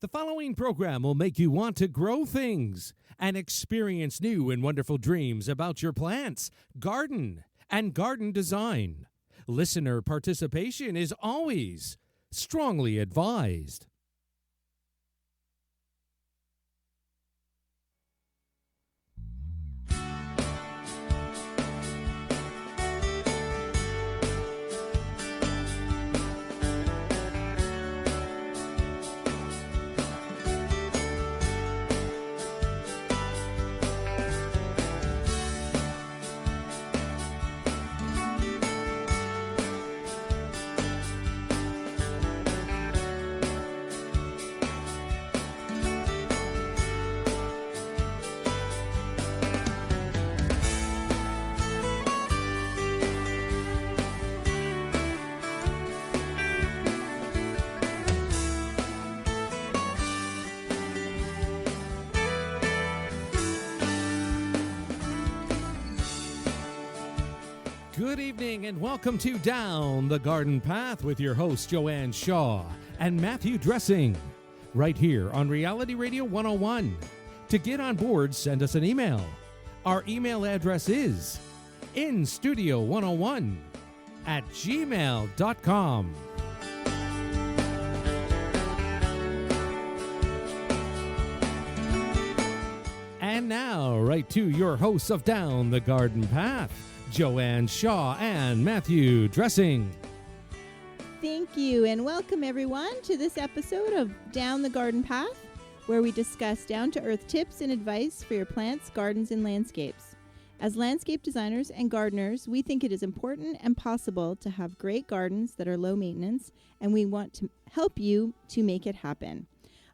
The following program will make you want to grow things and experience new and wonderful dreams about your plants, garden, and garden design. Listener participation is always strongly advised. Good evening and welcome to Down the Garden Path with your hosts Joanne Shaw and Matthew Dressing, right here on Reality Radio 101. To get on board, send us an email. Our email address is instudio101@gmail.com. And now, right to your hosts of Down the Garden Path, Joanne Shaw and Matthew Dressing. Thank you, and welcome everyone to this episode of Down the Garden Path, where we discuss down-to-earth tips and advice for your plants, gardens, and landscapes. As landscape designers and gardeners, we think it is important and possible to have great gardens that are low maintenance, and we want to help you to make it happen.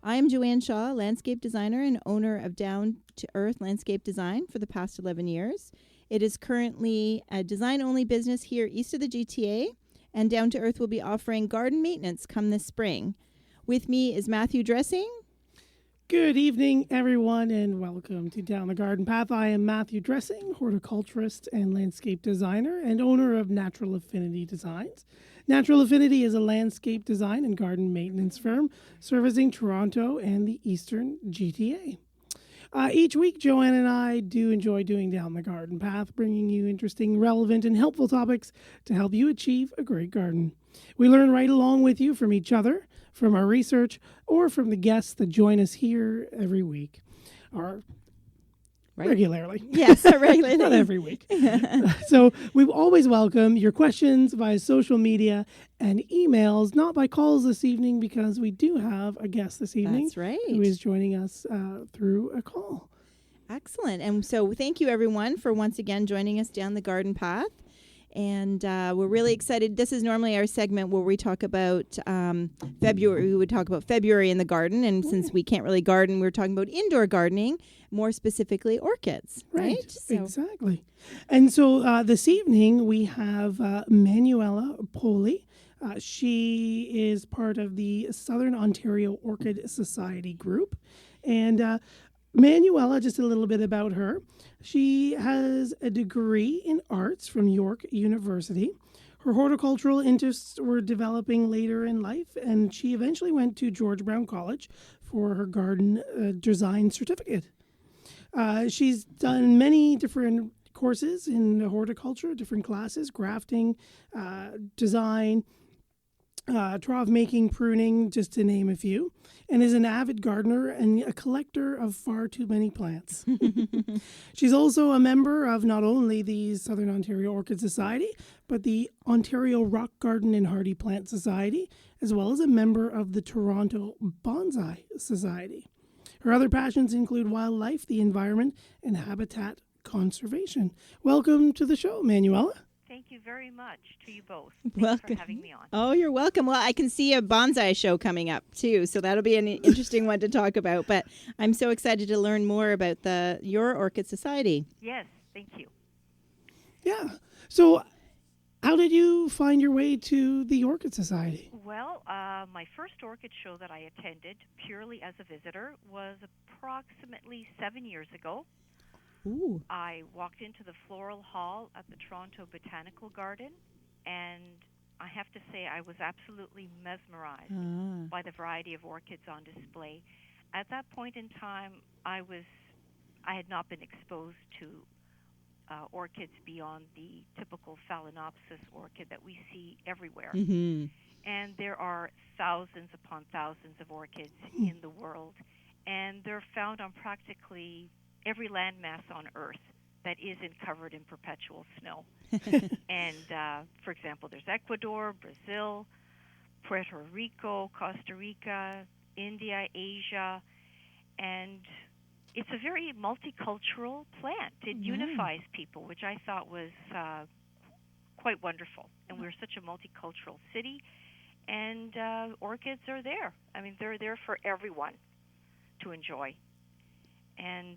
I am Joanne Shaw, landscape designer and owner of Down to Earth Landscape Design for the past 11 years. It is currently a design-only business here east of the GTA, and Down to Earth will be offering garden maintenance come this spring. With me is Matthew Dressing. Good evening, everyone, and welcome to Down the Garden Path. I am Matthew Dressing, horticulturist and landscape designer and owner of Natural Affinity Designs. Natural Affinity is a landscape design and garden maintenance firm servicing Toronto and the eastern GTA. Each week, Joanne and I do enjoy doing Down the Garden Path, bringing you interesting, relevant, and helpful topics to help you achieve a great garden. We learn right along with you from each other, from our research, or from the guests that join us here every week, or regularly. Yes, regularly. Not every week. So we always welcome your questions via social media and emails, not by calls this evening, because we do have a guest this evening. That's right. Who is joining us through a call. Excellent. And so thank you, everyone, for once again joining us down the garden path. And we're really excited. This is normally our segment where we talk about February. We would talk about February in the garden. And since we can't really garden, we're talking about indoor gardening, more specifically orchids. Right? So. Exactly. And so this evening we have Manuela Poli. She is part of the Southern Ontario Orchid Society group. And Manuela, just a little bit about her. She has a degree in arts from York University. Her horticultural interests were developing later in life, and she eventually went to George Brown College for her garden design certificate. She's done many different courses in horticulture, different classes, grafting, design, trove making, pruning, just to name a few, and is an avid gardener and a collector of far too many plants. She's also a member of not only the Southern Ontario Orchid Society, but the Ontario Rock Garden and Hardy Plant Society, as well as a member of the Toronto Bonsai Society. Her other passions include wildlife, the environment, and habitat conservation. Welcome to the show, Manuela. Thank you very much to you both. Welcome. Thanks for having me on. Oh, you're welcome. Well, I can see a bonsai show coming up, too, so that'll be an interesting one to talk about. But I'm so excited to learn more about your Orchid Society. Yes, thank you. Yeah. So how did you find your way to the Orchid Society? Well, my first orchid show that I attended purely as a visitor was approximately 7 years ago. Ooh. I walked into the floral hall at the Toronto Botanical Garden, and I have to say I was absolutely mesmerized by the variety of orchids on display. At that point in time, I had not been exposed to orchids beyond the typical Phalaenopsis orchid that we see everywhere. Mm-hmm. And there are thousands upon thousands of orchids in the world, and they're found on practically every landmass on Earth that isn't covered in perpetual snow. And, for example, there's Ecuador, Brazil, Puerto Rico, Costa Rica, India, Asia, and it's a very multicultural plant. It unifies people, which I thought was quite wonderful. And we're such a multicultural city, and orchids are there. I mean, they're there for everyone to enjoy. And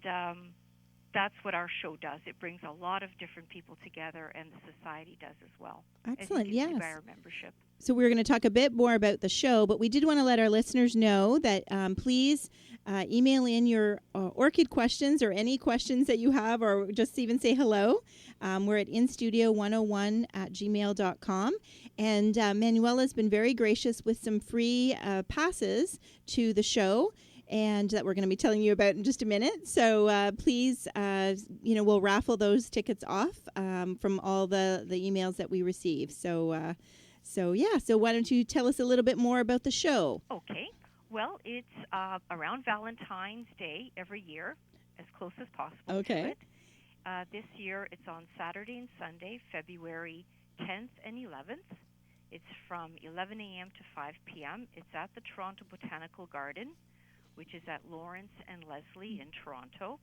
that's what our show does. It brings a lot of different people together, and the society does as well. Excellent, as you can see yes. by our membership. So we're going to talk a bit more about the show, but we did want to let our listeners know that please email in your orchid questions or any questions that you have, or just even say hello. We're at instudio101@gmail.com. And Manuela's been very gracious with some free passes to the show, and that we're going to be telling you about in just a minute. So please, we'll raffle those tickets off from all the emails that we receive. So why don't you tell us a little bit more about the show? Okay. Well, it's around Valentine's Day every year, as close as possible to it. This year, it's on Saturday and Sunday, February 10th and 11th. It's from 11 a.m. to 5 p.m. It's at the Toronto Botanical Garden, which is at Lawrence and Leslie in Toronto.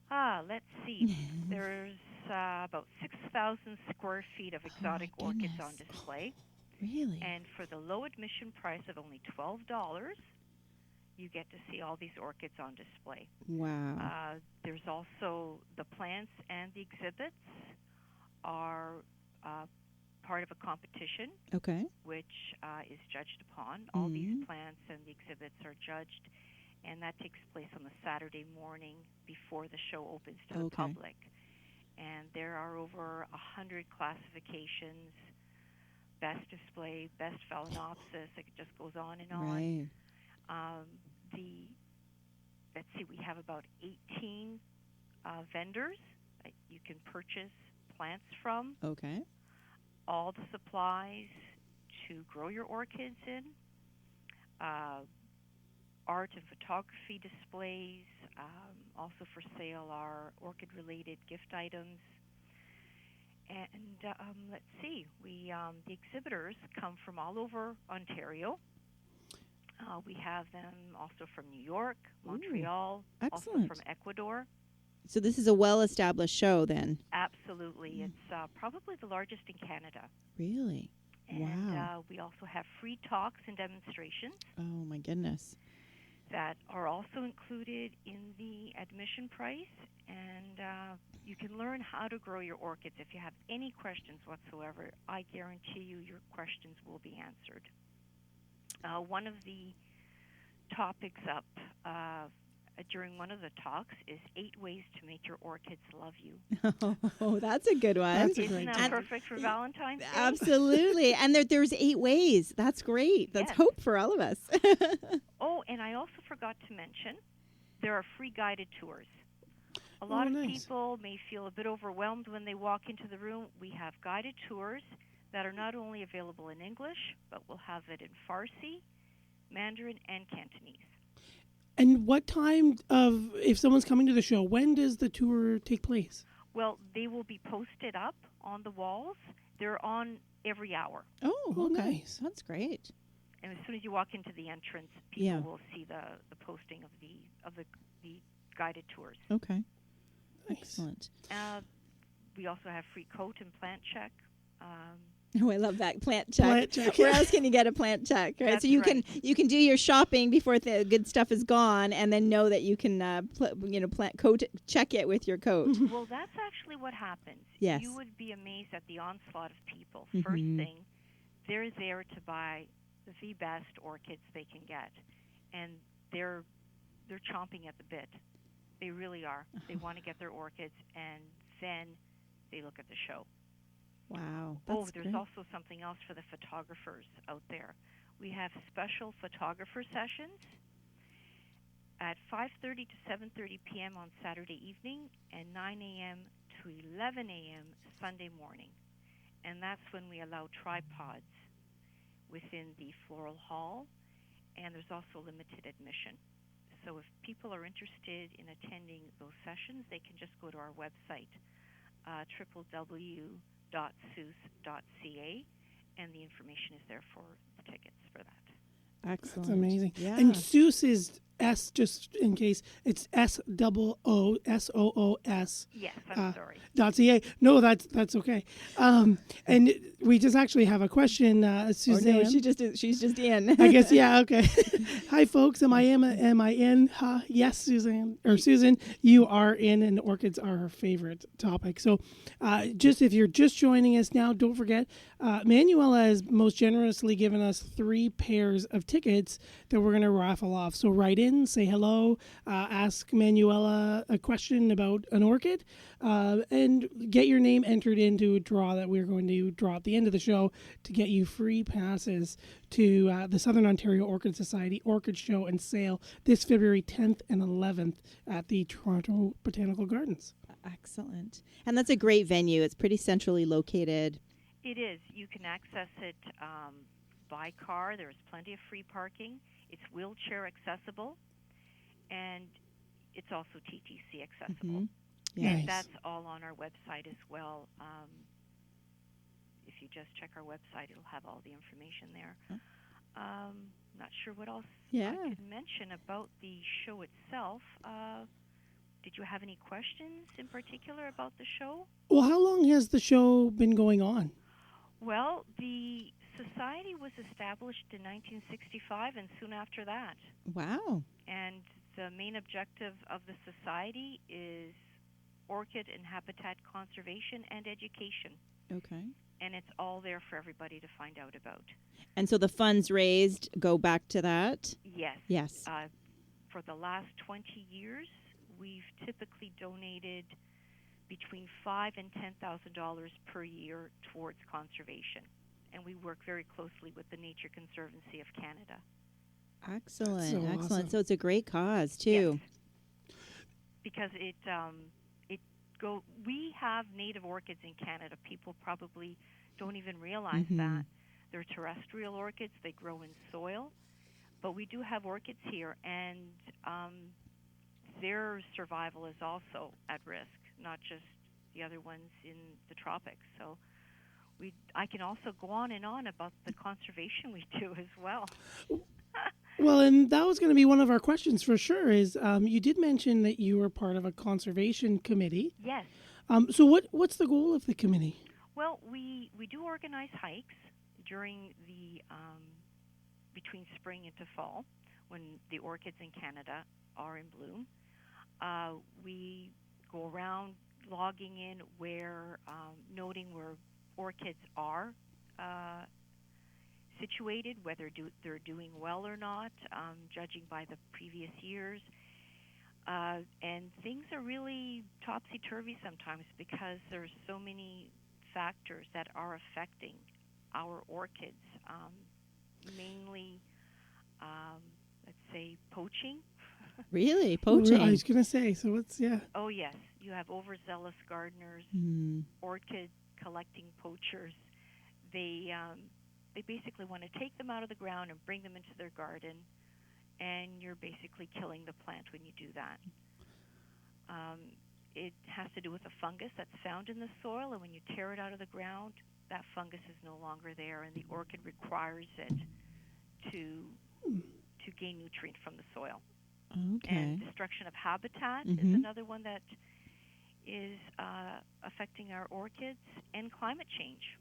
Let's see. There's about 6,000 square feet of exotic orchids on display. Really? And for the low admission price of only $12, you get to see all these orchids on display. Wow. There's also the plants, and the exhibits are part of a competition, which is judged upon. All these plants and the exhibits are judged, and that takes place on the Saturday morning before the show opens to the public. And there are over 100 classifications, best display, best Phalaenopsis. It just goes on and on. Right. Let's see, we have about 18 vendors that you can purchase plants from. Okay. All the supplies to grow your orchids in, art and photography displays. Also for sale are orchid-related gift items. And let's see, the exhibitors come from all over Ontario. We have them also from New York, Montreal, also from Ecuador. So this is a well-established show then? Absolutely. It's probably the largest in Canada. Really? And wow. We also have free talks and demonstrations. Oh, my goodness. That are also included in the admission price. And you can learn how to grow your orchids. If you have any questions whatsoever, I guarantee you your questions will be answered. One of the topics up during one of the talks is 8 ways to make your orchids love you. Oh, that's a good one. Isn't that perfect for Valentine's Day? Absolutely. And there's 8 ways. That's great. That's hope for all of us. Oh, and I also forgot to mention, there are free guided tours. A lot of people may feel a bit overwhelmed when they walk into the room. We have guided tours that are not only available in English, but we'll have it in Farsi, Mandarin, and Cantonese. And what time if someone's coming to the show, when does the tour take place? Well, they will be posted up on the walls. They're on every hour. Oh, nice. That's great. And as soon as you walk into the entrance, people will see the posting of the guided tours. Okay. Nice. Excellent. We also have free coat and plant check. Oh, I love that plant check. Where else can you get a plant check? Right, so you can do your shopping before the good stuff is gone, and then know that you can plant coat check it with your coat. Well, that's actually what happens. Yes. You would be amazed at the onslaught of people. First thing, they're there to buy the best orchids they can get, and they're chomping at the bit. They really are. They want to get their orchids, and then they look at the show. Wow. Oh, That's there's great. also something else for the photographers out there. We have special photographer sessions at 5:30 to 7:30 p.m. on Saturday evening and 9 a.m. to 11 a.m. Sunday morning. And that's when we allow tripods within the floral hall, and there's also limited admission. So if people are interested in attending those sessions, they can just go to our website, www.soos.ca, and the information is there for the tickets for that. Excellent. That's amazing. Yeah. And S.O.O.S is S, just in case. It's S-O-O-S. Yes, I'm sorry. .ca. No, that's okay. And we just actually have a question, Suzanne. Or no, she's just in. I guess, yeah, okay. Hi, folks. Am I in? Yes, Suzanne. Or Susan, you are in, and orchids are her favorite topic. So just if you're just joining us now, don't forget, Manuela has most generously given us 3 pairs of tickets that we're going to raffle off. So write in, say hello, ask Manuela a question about an orchid, and get your name entered into a draw that we're going to draw at the end of the show to get you free passes to the Southern Ontario Orchid Society Orchid Show and Sale this February 10th and 11th at the Toronto Botanical Gardens. Excellent. And that's a great venue. It's pretty centrally located. It is. You can access it by car. There's plenty of free parking. It's wheelchair accessible, and it's also TTC accessible. Mhm. Yeah. And Nice. that's all on our website as well. If you just check our website, it'll have all the information there. Not sure what else Yeah. I could mention about the show itself. Did you have any questions in particular about the show? Well, how long has the show been going on? Well, the society was established in 1965 and soon after that. Wow. And the main objective of the society is orchid and habitat conservation and education. Okay. And it's all there for everybody to find out about. And so the funds raised go back to that? Yes. Yes. For the last 20 years, we've typically donated between $5,000 and $10,000 per year towards conservation. And we work very closely with the Nature Conservancy of Canada. Excellent. So Excellent. awesome. So it's a great cause, too. Yes. Because we have native orchids in Canada. People probably don't even realize Mhm. that. They're terrestrial orchids. They grow in soil. But we do have orchids here, and their survival is also at risk, not just the other ones in the tropics. So I can also go on and on about the conservation we do as well. Well, and that was going to be one of our questions for sure, is you did mention that you were part of a conservation committee. Yes. So what's the goal of the committee? Well, we do organize hikes during the between spring into fall when the orchids in Canada are in bloom. We go around logging in noting where orchids are situated, whether they're doing well or not, judging by the previous years. And things are really topsy-turvy sometimes because there's so many factors that are affecting our orchids, mainly, let's say, poaching. Really? Poaching? I was going to say, so it's, yeah. Oh, yes. You have overzealous gardeners, orchid collecting poachers. They basically want to take them out of the ground and bring them into their garden, and you're basically killing the plant when you do that. It has to do with a fungus that's found in the soil, and when you tear it out of the ground, that fungus is no longer there, and the orchid requires it to gain nutrient from the soil. Okay. And destruction of habitat is Mhm. another one that is affecting our orchids, and climate change,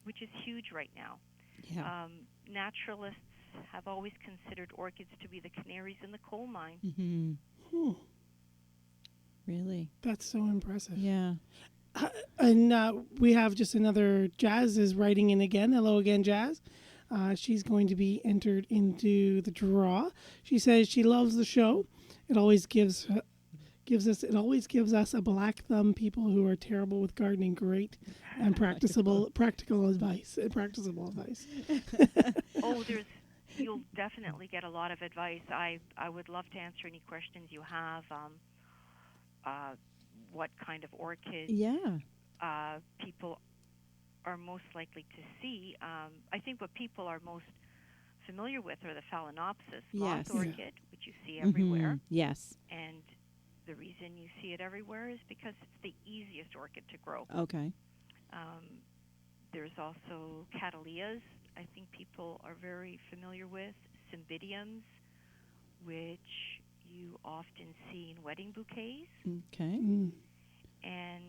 which is huge right now. Yeah. Naturalists have always considered orchids to be the canaries in the coal mine. Mm-hmm. Hmm. Really? That's so impressive. Yeah. And we have just another, Jazz is writing in again. Hello again, Jazz. She's going to be entered into the draw. She says she loves the show. It always gives It always gives us a black thumb, people who are terrible with gardening, great and practicable advice. Oh, you'll definitely get a lot of advice. I would love to answer any questions you have. What kind of orchids people are most likely to see. I think what people are most familiar with are the Phalaenopsis moth orchid, which you see everywhere. Yes. And the reason you see it everywhere is because it's the easiest orchid to grow. Okay. There's also cattleyas, I think people are very familiar with, cymbidiums, which you often see in wedding bouquets. Okay. And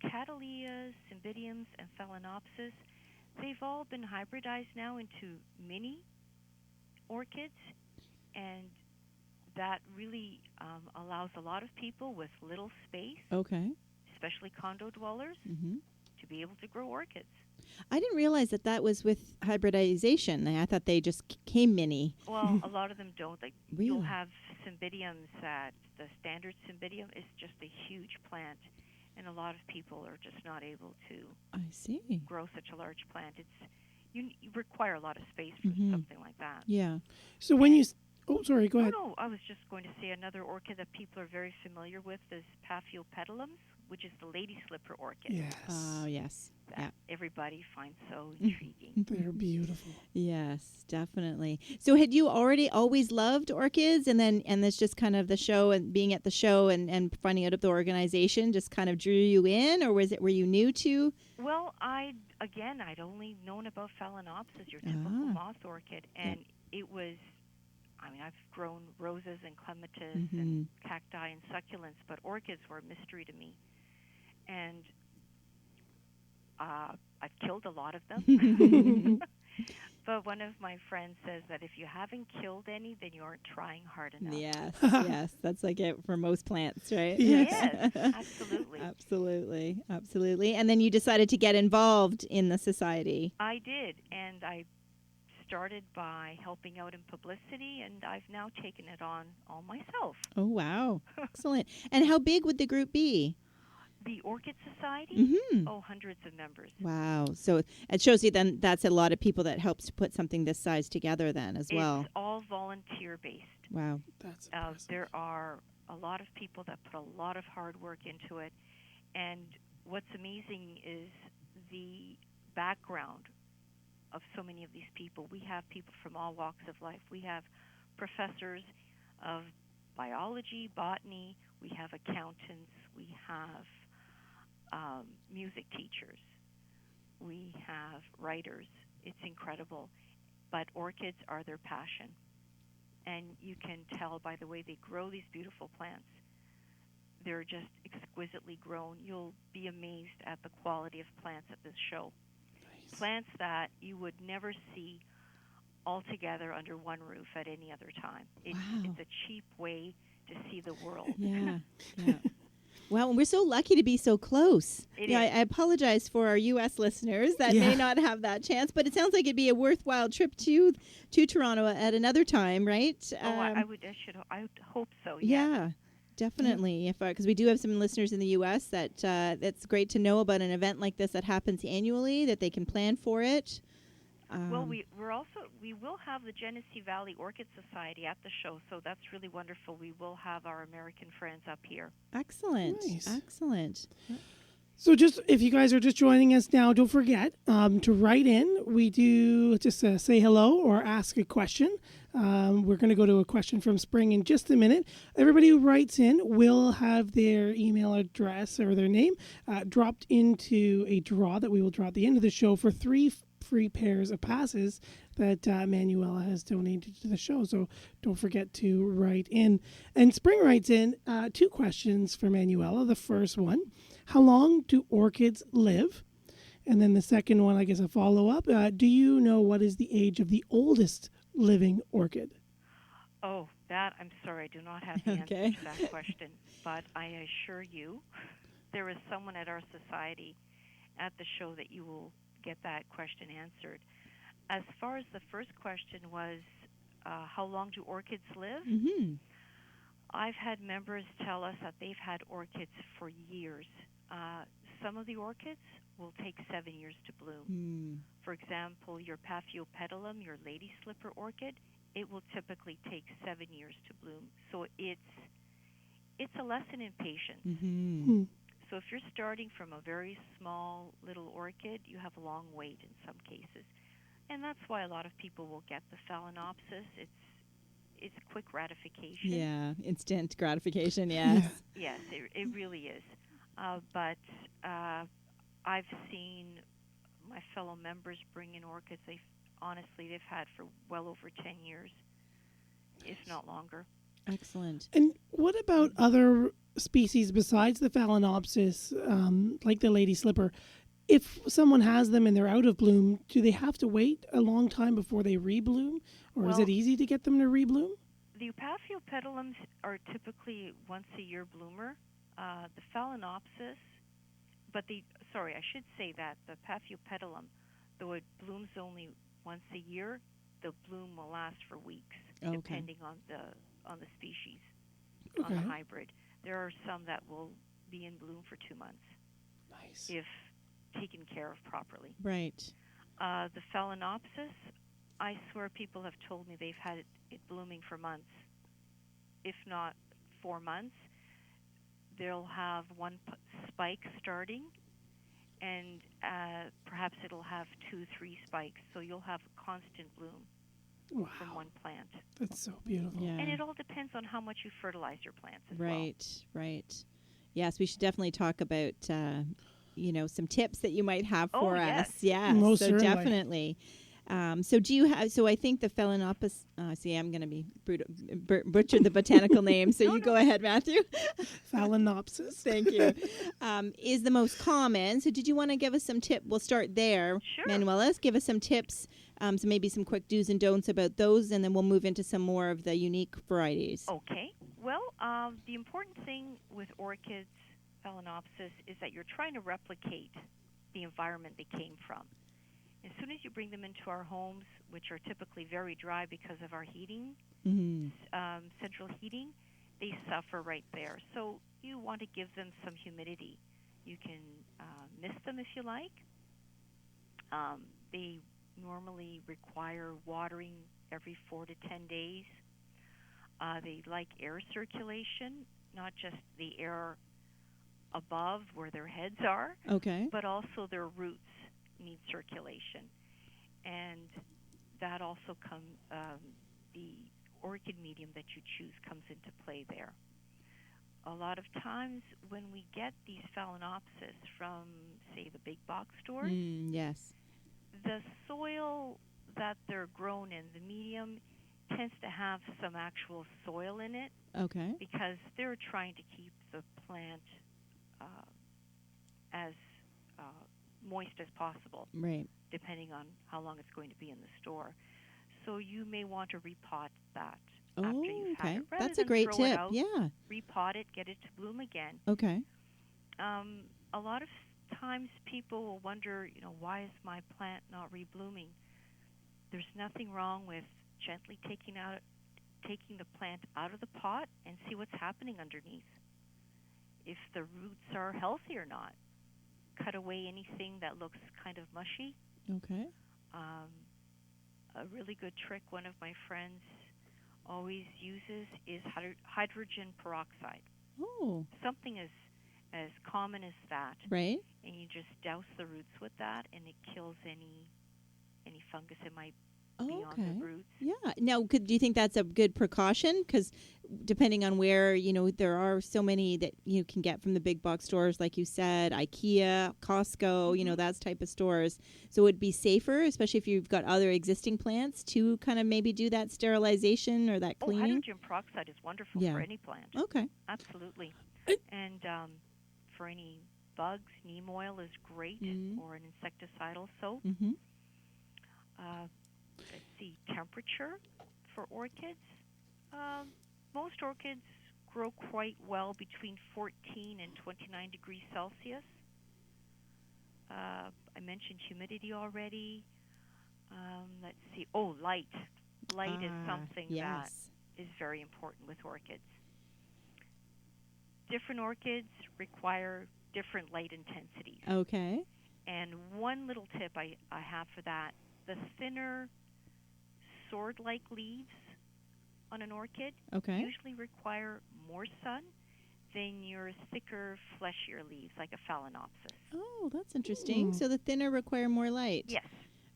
cattleyas, cymbidiums, and Phalaenopsis, they've all been hybridized now into mini orchids, and that really allows a lot of people with little space, especially condo dwellers, to be able to grow orchids. I didn't realize that was with hybridization. I thought they just came mini. Well, a lot of them don't. Like Really? You'll have cymbidiums that the standard cymbidium is just a huge plant, and a lot of people are just not able to grow such a large plant. You require a lot of space for something like that. Yeah. So when you... Oh, sorry, go ahead. No, I was just going to say another orchid that people are very familiar with is Paphiopedilums, which is the lady slipper orchid. Yes. Oh, yes. That everybody finds so intriguing. They're beautiful. Yes, definitely. So had you already always loved orchids, and that's just kind of the show and being at the show and finding out of the organization just kind of drew you in, or were you new to? Well, I'd only known about Phalaenopsis, your typical moth orchid, and it was, I've grown roses and clematis and cacti and succulents, but orchids were a mystery to me. And I've killed a lot of them. But one of my friends says that if you haven't killed any, then you aren't trying hard enough. Yes, yes. That's like it for most plants, right? Yes, absolutely. Absolutely. And then you decided to get involved in the society. I did, and I started by helping out in publicity, and I've now taken it on all myself. Oh, wow. Excellent. And how big would the group be? The Orchid Society? Hundreds of members. Wow. So it shows you then that's a lot of people that helps to put something this size together then as well. It's all volunteer-based. Wow. That's impressive. There are a lot of people that put a lot of hard work into it. And what's amazing is the background of so many of these people. We have people from all walks of life. We have professors of biology, botany. We have accountants. We have music teachers. We have writers. It's incredible. But orchids are their passion. And you can tell by the way they grow these beautiful plants. They're just exquisitely grown. You'll be amazed at the quality of plants at this show. Nice. Plants that you would never see all together under one roof at any other time. It's a cheap way to see the world. Yeah. Well, we're so lucky to be so close. I apologize for our U.S. listeners that may not have that chance, but it sounds like it'd be a worthwhile trip to Toronto at another time, right? I would hope so. Yeah, definitely. Because we do have some listeners in the U.S. that's great to know about an event like this that happens annually, that they can plan for it. Well, we will have the Genesee Valley Orchid Society at the show, so that's really wonderful. We will have our American friends up here. Excellent. Nice. Excellent. So just if you guys are just joining us now, don't forget to write in. We do just say hello or ask a question. We're going to go to a question from Spring in just a minute. Everybody who writes in will have their email address or their name dropped into a draw that we will draw at the end of the show for 3 free pairs of passes that Manuela has donated to the show. So don't forget to write in. And Spring writes in 2 questions for Manuela. The first one, how long do orchids live? And then the second one, I guess a follow-up. Do you know what is the age of the oldest living orchid? Oh, that, I'm sorry, I do not have the answer to that question. But I assure you, there is someone at our society at the show that you will get that question answered. As far as the first question was, how long do orchids live? I've had members tell us that they've had orchids for years. Some of the orchids will take 7 years to bloom. For example, your Paphiopedilum, your lady slipper orchid, it will typically take 7 years to bloom. So it's a lesson in patience. So if you're starting from a very small little orchid, you have a long wait in some cases. And that's why a lot of people will get the Phalaenopsis. It's quick gratification. Yeah, instant gratification, yes. Yes, it really is. But I've seen my fellow members bring in orchids they've had for well over 10 years, if not longer. Excellent. And what about other species besides the Phalaenopsis, like the lady slipper? If someone has them and they're out of bloom, do they have to wait a long time before they rebloom? Or is it easy to get them to rebloom? The Paphiopedilums are typically once-a-year bloomer. The Phalaenopsis, I should say that the Paphiopedilum, though it blooms only once a year, the bloom will last for weeks, depending on the species, on the hybrid. There are some that will be in bloom for 2 months. Nice. If taken care of properly. Right. The Phalaenopsis, I swear people have told me they've had it blooming for months, if not 4 months. They'll have one spike starting, and perhaps it'll have 2-3 spikes, so you'll have a constant bloom from one plant. That's so beautiful. Yeah. And it all depends on how much you fertilize your plants as well. Right. Yes, we should definitely talk about some tips that you might have for us. Yeah, most so certainly. Definitely. So do you have? So I think the Phalaenopsis. See, I'm going to be butcher the botanical name. So you go ahead, Matthew. Phalaenopsis. Thank you. Is the most common. So did you want to give us some tips? We'll start there. Sure. Manuela, give us some tips. So maybe some quick do's and don'ts about those, and then we'll move into some more of the unique varieties. Okay. Well, the important thing with orchids, Phalaenopsis, is that you're trying to replicate the environment they came from. As soon as you bring them into our homes, which are typically very dry because of our heating, central heating, they suffer right there. So you want to give them some humidity. You can mist them if you like. They normally require watering every 4 to 10 days. They like air circulation, not just the air above where their heads are, but also their roots need circulation. And that also the orchid medium that you choose comes into play there. A lot of times when we get these Phalaenopsis from, say, the big box stores, yes, the soil that they're grown in, the medium, tends to have some actual soil in it. Because they're trying to keep the plant as moist as possible, depending on how long it's going to be in the store. So you may want to repot that after you've had it. That's a great tip. Repot it, get it to bloom again. A lot of times people will wonder, why is my plant not reblooming? There's nothing wrong with gently taking the plant out of the pot and see what's happening underneath. If the roots are healthy or not. Cut away anything that looks kind of mushy. A really good trick one of my friends always uses is hydrogen peroxide. Something as common as that. Right. And you just douse the roots with that, and it kills any fungus that might be on the roots. Yeah. Now, do you think that's a good precaution? Because depending on where, there are so many that you can get from the big box stores, like you said, IKEA, Costco, that type of stores. So it would be safer, especially if you've got other existing plants, to kind of maybe do that sterilization or that cleaning? Hydrogen peroxide is wonderful for any plant. Absolutely. And for any bugs, neem oil is great, or an insecticidal soap. Let's see, temperature for orchids. Most orchids grow quite well between 14 and 29 degrees Celsius. I mentioned humidity already. Let's see. Light. Light is something that is very important with orchids. different orchids require different light intensities. Okay. And one little tip I have for that, the thinner sword-like leaves on an orchid Okay. usually require more sun than your thicker, fleshier leaves, like a phalaenopsis. Oh, that's interesting. Mm. So the thinner require more light. Yes.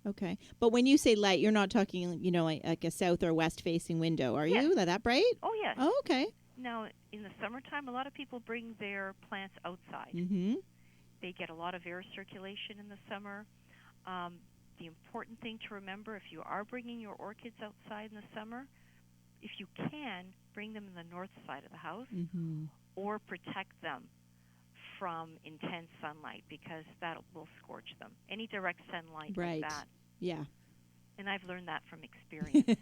Okay. But when you say light, you're not talking, like a south or west facing window, are Yes. you? That bright? Oh, yes. Oh, okay. Now, in the summertime, a lot of people bring their plants outside. Mm-hmm. They get a lot of air circulation in the summer. The important thing to remember, if you are bringing your orchids outside in the summer, if you can, bring them in the north side of the house Mm-hmm. or protect them from intense sunlight because that will scorch them. Any direct sunlight Right. like that. Yeah. And I've learned that from experience.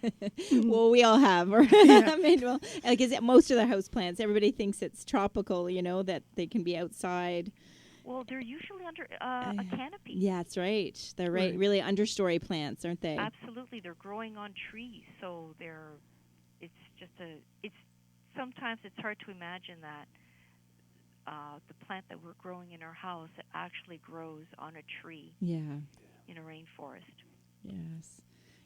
Well, we all have. I mean, well, because most of the house plants, everybody thinks it's tropical, that they can be outside. Well, they're usually under a canopy. Yeah, that's right. They're right. Right. Really understory plants, aren't they? Absolutely. They're growing on trees, so sometimes it's hard to imagine that the plant that we're growing in our house that actually grows on a tree Yeah. in a rainforest. Yes.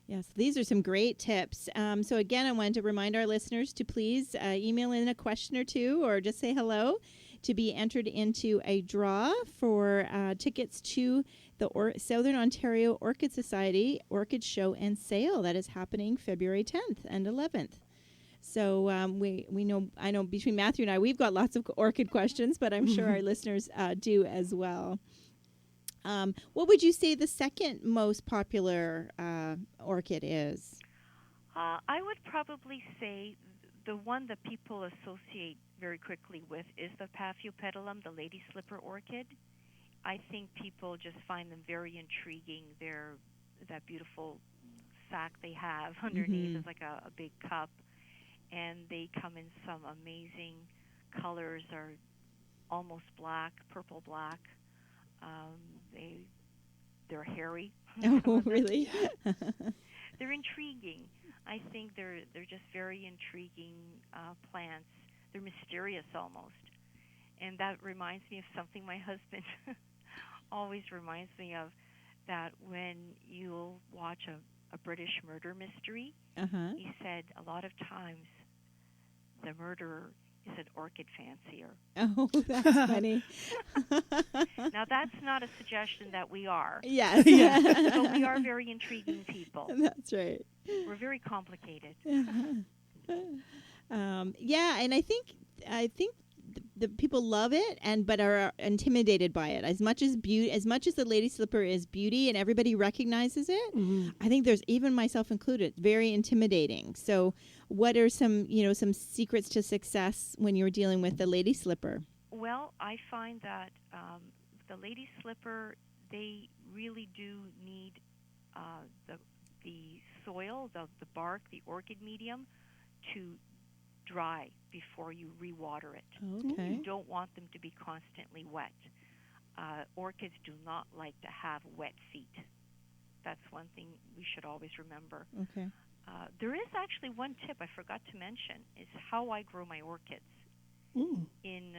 Yes. These are some great tips. So again, I wanted to remind our listeners to please email in a question or two or just say hello to be entered into a draw for tickets to the Southern Ontario Orchid Society Orchid Show and Sale that is happening February 10th and 11th. So I know between Matthew and I, we've got lots of orchid questions, but I'm sure our listeners do as well. What would you say the second most popular orchid is? I would probably say the one that people associate very quickly with is the Paphiopedilum, the lady slipper orchid. I think people just find them very intriguing. That beautiful sac they have underneath is like a big cup, and they come in some amazing colors, are almost black, purple black. They're hairy. Oh, really? They're intriguing. I think they're just very intriguing plants. They're mysterious almost, and that reminds me of something my husband always reminds me of. That when you'll watch a British murder mystery, he said a lot of times the murderer is an orchid fancier. Oh, that's funny. Now, that's not a suggestion that we are. Yes. But we are very intriguing people. That's right. We're very complicated. Yeah, and I think the people love it but are intimidated by it. As much as the lady slipper is beauty and everybody recognizes it, I think there's, even myself included, very intimidating. So what are some secrets to success when you're dealing with the lady slipper? Well, I find that the lady slipper, they really do need the soil, the bark, the orchid medium to dry before you rewater it. Okay. You don't want them to be constantly wet. Orchids do not like to have wet feet. That's one thing we should always remember. Okay. There is actually one tip I forgot to mention, is how I grow my orchids in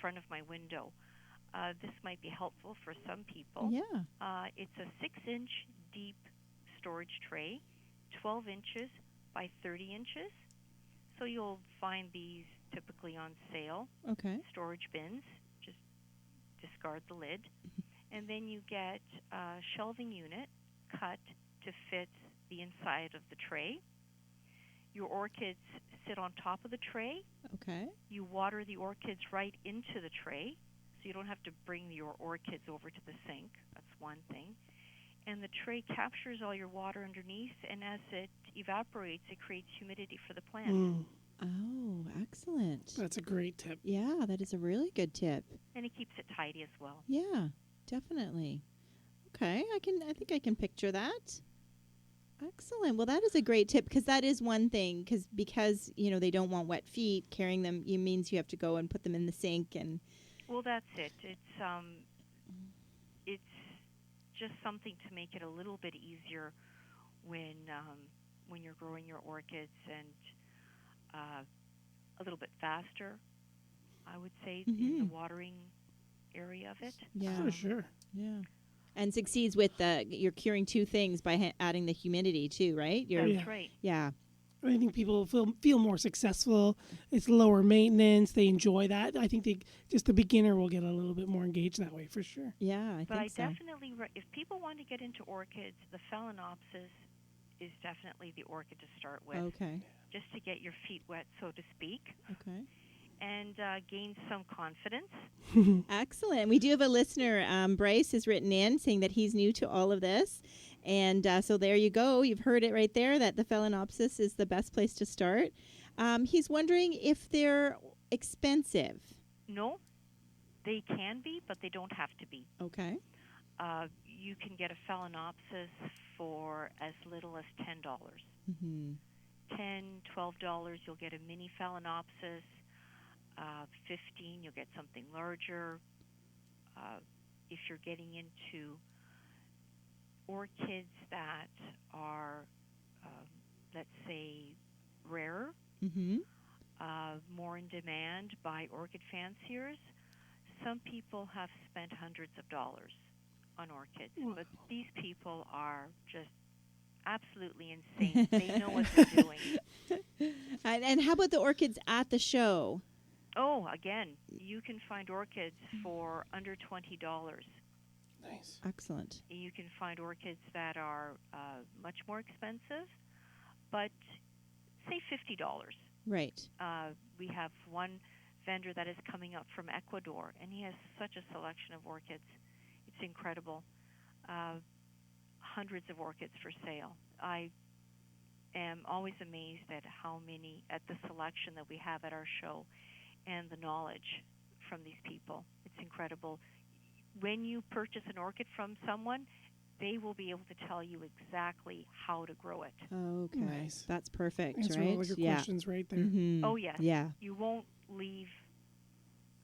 front of my window. This might be helpful for some people. Yeah. It's a 6-inch deep storage tray, 12 inches by 30 inches. So you'll find these typically on sale. Okay. Storage bins. Just discard the lid. And then you get a shelving unit cut to fit the inside of the tray. Your orchids sit on top of the tray. Okay. You water the orchids right into the tray, so you don't have to bring your orchids over to the sink. That's one thing. And the tray captures all your water underneath, and as it evaporates, it creates humidity for the plant. Oh, excellent. That's a great tip. Yeah, that is a really good tip. And it keeps it tidy as well. Yeah, definitely. Okay, I think I can picture that. Excellent. Well, that is a great tip, because that is one thing, because they don't want wet feet. Carrying them means you have to go and put them in the sink and. Well, that's it. It's just something to make it a little bit easier when you're growing your orchids, and a little bit faster. I would say, in the watering area of it. Yeah. For sure. Yeah. And succeeds with you're curing two things by adding the humidity too, right? That's right. Yeah. I think people feel more successful. It's lower maintenance. They enjoy that. I think just the beginner will get a little bit more engaged that way, for sure. Yeah, I But think so. definitely, if people want to get into orchids, the Phalaenopsis is definitely the orchid to start with. Okay. Just to get your feet wet, so to speak, Okay. and gain some confidence. Excellent. We do have a listener. Bryce has written in saying that he's new to all of this. And so there you go. You've heard it right there that the Phalaenopsis is the best place to start. He's wondering if they're expensive. No, they can be, but they don't have to be. Okay. You can get a Phalaenopsis for as little as $10. Mm-hmm. $10, $12, you'll get a mini Phalaenopsis. 15, you'll get something larger. If you're getting into orchids that are, let's say, rarer, Mm-hmm. more in demand by orchid fanciers, some people have spent hundreds of dollars on orchids. Wow. But these people are just absolutely insane. They know what they're doing. And how about the orchids at the show? Oh, again, you can find orchids for under $20. Nice. Excellent. You can find orchids that are much more expensive, but say $50. Right. We have one vendor that is coming up from Ecuador, and he has such a selection of orchids. It's incredible. Hundreds of orchids for sale. I am always amazed at the selection that we have at our show and the knowledge from these people. It's incredible. When you purchase an orchid from someone, they will be able to tell you exactly how to grow it. Okay. Nice. That's perfect, Answer right? all of your questions right there. Mm-hmm. Oh, yes. Yeah. You won't leave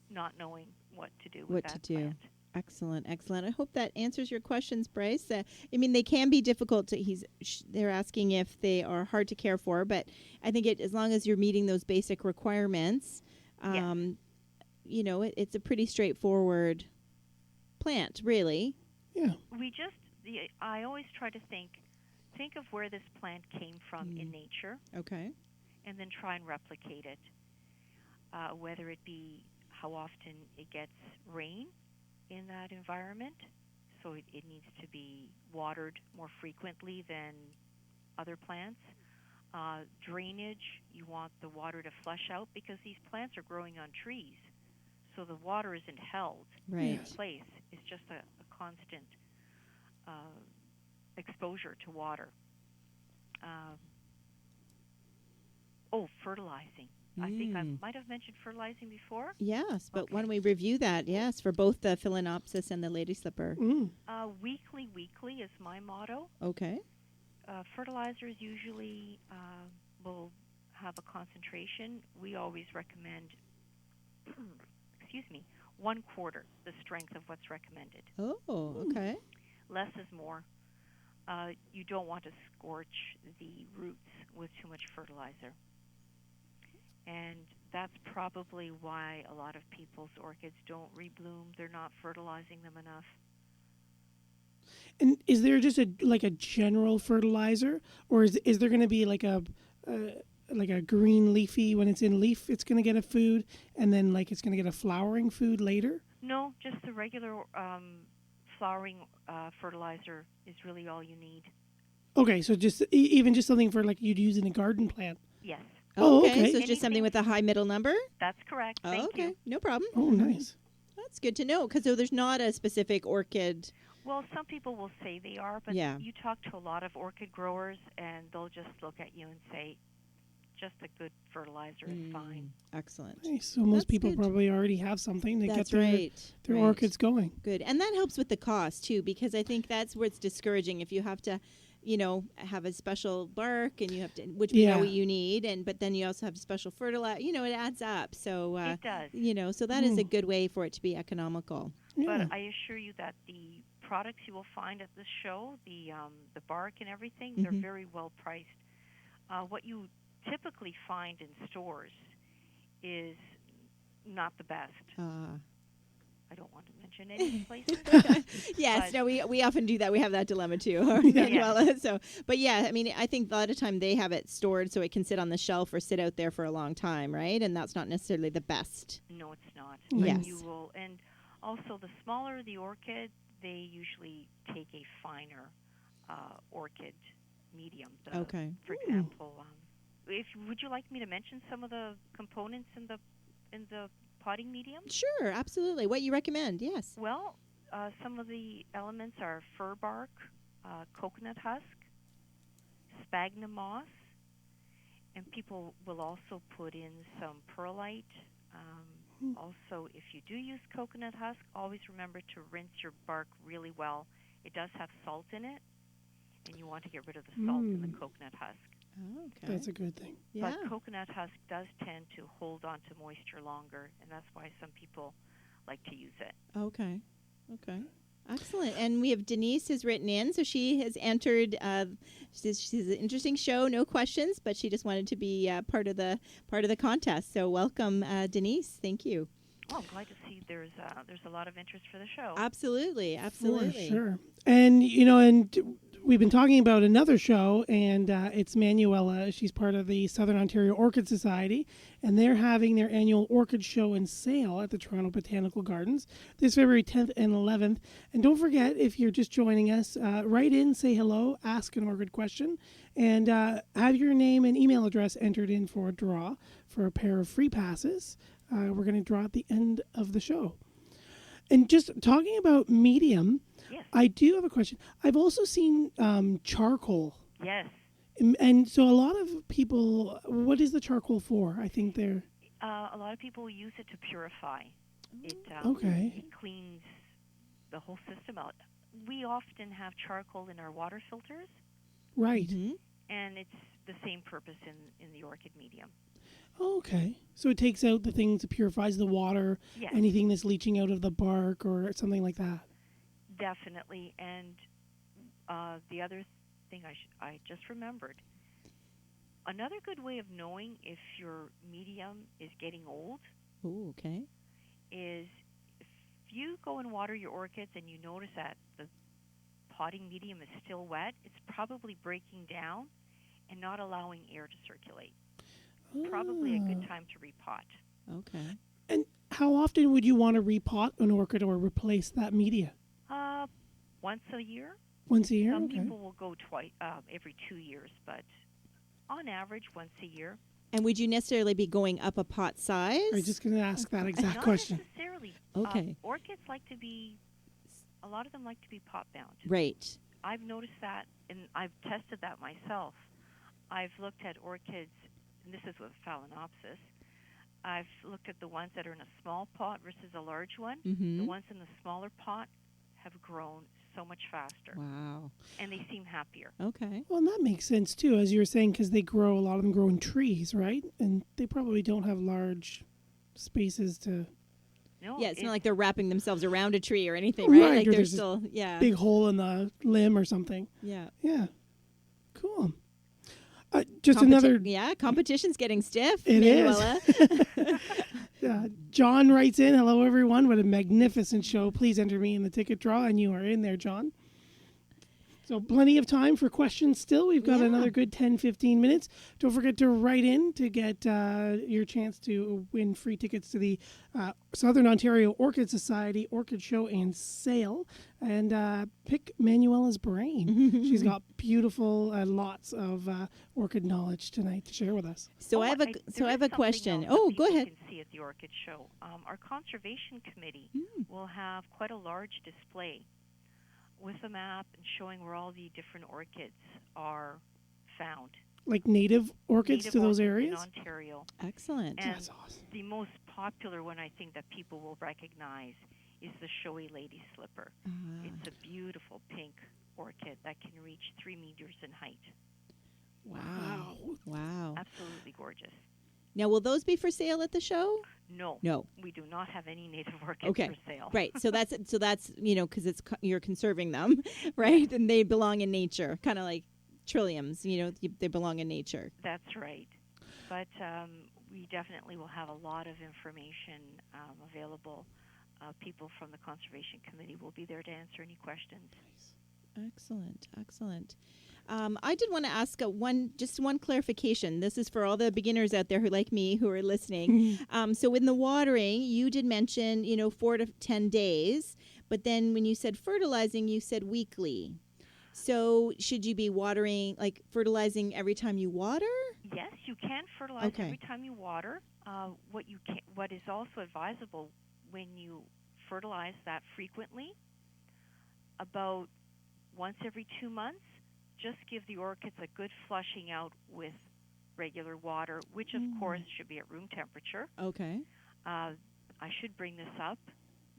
not knowing what to do with What that to do. plant. Excellent, excellent. I hope that answers your questions, Bryce. I mean, they can be difficult to. They're asking if they are hard to care for, but I think as long as you're meeting those basic requirements, Yes. you know, it's a pretty straightforward plant, really. Yeah. I always try to think of where this plant came from in nature, Okay. and then try and replicate it. Whether it be how often it gets rain in that environment, so it needs to be watered more frequently than other plants. Drainage, you want the water to flush out because these plants are growing on trees, so the water isn't held Right. in place. It's just a constant exposure to water. Fertilizing. I think I might have mentioned fertilizing before. Yes, but why Okay. don't we review that? Yes, for both the Phalaenopsis and the lady slipper. Mm. Weekly is my motto. Okay. Fertilizers usually will have a concentration. We always recommend, excuse me, 1/4 the strength of what's recommended. Oh, okay. Less is more. You don't want to scorch the roots with too much fertilizer. And that's probably why a lot of people's orchids don't rebloom. They're not fertilizing them enough. And is there just a general fertilizer, or is there going to be like a green leafy when it's in leaf? It's going to get a food, and then it's going to get a flowering food later. No, just the regular flowering fertilizer is really all you need. Okay, so just even just something for you'd use in a garden plant. Yes, Oh, okay. okay. So it's just something with a high middle number? that's correct. Oh, Thank okay. you. No problem. Oh, nice. That's good to know because there's not a specific orchid. Well, some people will say they are, but Yeah. you talk to a lot of orchid growers, and they'll just look at you and say, just a good fertilizer is fine. Excellent. Nice. So most That's people good. probably already have something to That's get their right. their right. orchids going. Good. And that helps with the cost too, because I think that's where it's discouraging if you have to, have a special bark and you have to, which we know Yeah. you need, but then you also have special fertilizer, it adds up. So, It does. So that is a good way for it to be economical. Yeah. But I assure you that the products you will find at this show, the bark and everything, they're very well priced. What you typically find in stores is not the best. Ah. I don't want to mention any places. Yes, But- no, we often do that. We have that dilemma too, Yeah. Manuela. So, but yeah, I mean, I think a lot of time they have it stored so it can sit on the shelf or sit out there for a long time, right? And that's not necessarily the best. No, it's not. Yes. You will, and also the smaller the orchid, they usually take a finer orchid medium. Okay. For example, would you like me to mention some of the components in the potting medium? Sure, absolutely. What you recommend? Yes. Well, some of the elements are fir bark, coconut husk, sphagnum moss, and people will also put in some perlite. Also, if you do use coconut husk, always remember to rinse your bark really well. It does have salt in it, and you want to get rid of the salt in the coconut husk. Oh, okay. That's a good thing. Yeah. But coconut husk does tend to hold on to moisture longer, and that's why some people like to use it. Okay. Okay. Excellent. And we have Denise has written in, so she has entered. She's an interesting show, no questions, but she just wanted to be part of the contest. So welcome, Denise. Thank you. Oh, I'm glad to see there's a lot of interest for the show. Absolutely, absolutely. For sure. And, we've been talking about another show, and it's Manuela. She's part of the Southern Ontario Orchid Society, and they're having their annual orchid show and sale at the Toronto Botanical Gardens this February 10th and 11th. And don't forget, if you're just joining us, write in, say hello, ask an orchid question, and have your name and email address entered in for a draw for a pair of free passes. We're going to draw at the end of the show. And just talking about medium, Yes. I do have a question. I've also seen charcoal. Yes. And so a lot of people, what is the charcoal for? I think they're... A lot of people use it to purify. It Okay. It cleans the whole system out. We often have charcoal in our water filters, Right. Mhm. and it's the same purpose in the orchid medium. Okay. So it takes out the things, it purifies the water, Yes. anything that's leaching out of the bark or something like that. Definitely. And the other thing I just remembered, another good way of knowing if your medium is getting old Ooh, okay. is if you go and water your orchids and you notice that the potting medium is still wet, it's probably breaking down and not allowing air to circulate. Probably a good time to repot. Okay. And how often would you want to repot an orchid or replace that media? Once a year. Once a year? Some Okay. people will go twice, every 2 years, but on average, once a year. And would you necessarily be going up a pot size? I was just going to ask that exact Not question. necessarily. Okay. Orchids like to be, a lot of them like to be pot bound. Right. I've noticed that, and I've tested that myself. I've looked at orchids, and this is with Phalaenopsis. I've looked at the ones that are in a small pot versus a large one. Mm-hmm. The ones in the smaller pot have grown so much faster, Wow. and they seem happier. Okay. Well, and that makes sense too, as you were saying, because a lot of them grow in trees, right? And they probably don't have large spaces to... No, Yeah, it's not like they're wrapping themselves around a tree or anything, Right, right? Like or they're there's this still, yeah. big hole in the limb or something. Yeah. Yeah. Cool. Just another... Yeah, competition's getting stiff. It is. Manuela. John writes in, hello, everyone. What a magnificent show. Please enter me in the ticket draw. And you are in there, John. So plenty of time for questions still. We've got Yeah. another good 10, 15 minutes. Don't forget to write in to get your chance to win free tickets to the Southern Ontario Orchid Society Orchid Show and Sale. And pick Manuela's brain. She's got beautiful lots of orchid knowledge tonight to share with us. So I have a question. Oh, go ahead. You can see at the orchid show. Our conservation committee will have quite a large display with a map and showing where all the different orchids are found. Like native orchids Native to those orchids areas? in Ontario. Excellent. And That's awesome. the most popular one I think that people will recognize is the showy lady slipper. It's a beautiful pink orchid that can reach 3 meters in height. Wow. Wow. Absolutely gorgeous. Now, will those be for sale at the show? No. No. We do not have any native orchids Okay. for sale. Right. So that's because you're conserving them, right? And they belong in nature, kind of like trilliums. They belong in nature. That's right. But we definitely will have a lot of information available. People from the Conservation Committee will be there to answer any questions. Excellent, excellent. I did want to ask one clarification. This is for all the beginners out there who, like me, who are listening. So in the watering, you did mention 4 to 10 days, but then when you said fertilizing, you said weekly. So should you be watering, like fertilizing every time you water? Yes, you can fertilize every time you water. What is also advisable when you fertilize that frequently, about once every 2 months, just give the orchids a good flushing out with regular water, which of course should be at room temperature. Okay. I should bring this up.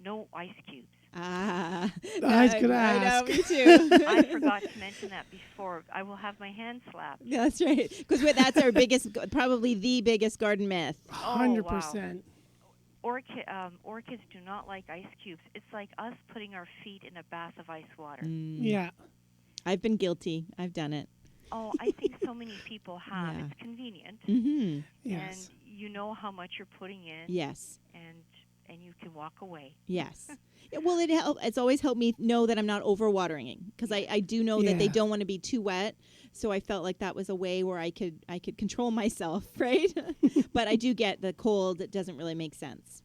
No ice cubes. I was going to ask. I know, me too. I forgot to mention that before. I will have my hand slapped. That's right. Because that's our biggest, probably the biggest garden myth. 100%. Orchids do not like ice cubes. It's like us putting our feet in a bath of ice water. Yeah. I've been guilty. I've done it. Oh, I think so many people have. Yeah. It's convenient. Yes. And you know how much you're putting in. Yes. And you can walk away. Yes. Well, it's always helped me know that I'm not overwatering, because I do know that they don't want to be too wet. So I felt like that was a way where I could control myself, right? But I do get the cold. It doesn't really make sense.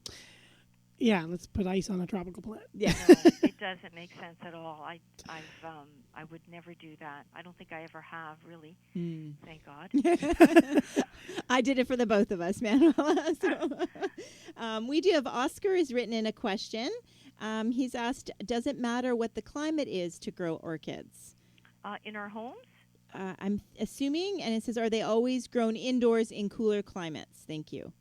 Yeah, let's put ice on a tropical plant. Yeah. No, it doesn't make sense at all. I would never do that. I don't think I ever have, really. Thank God. I did it for the both of us, Manuela. So, we do have Oscar has written in a question. He's asked, does it matter what the climate is to grow orchids? In our homes? I'm assuming, and it says, are they always grown indoors in cooler climates? Thank you.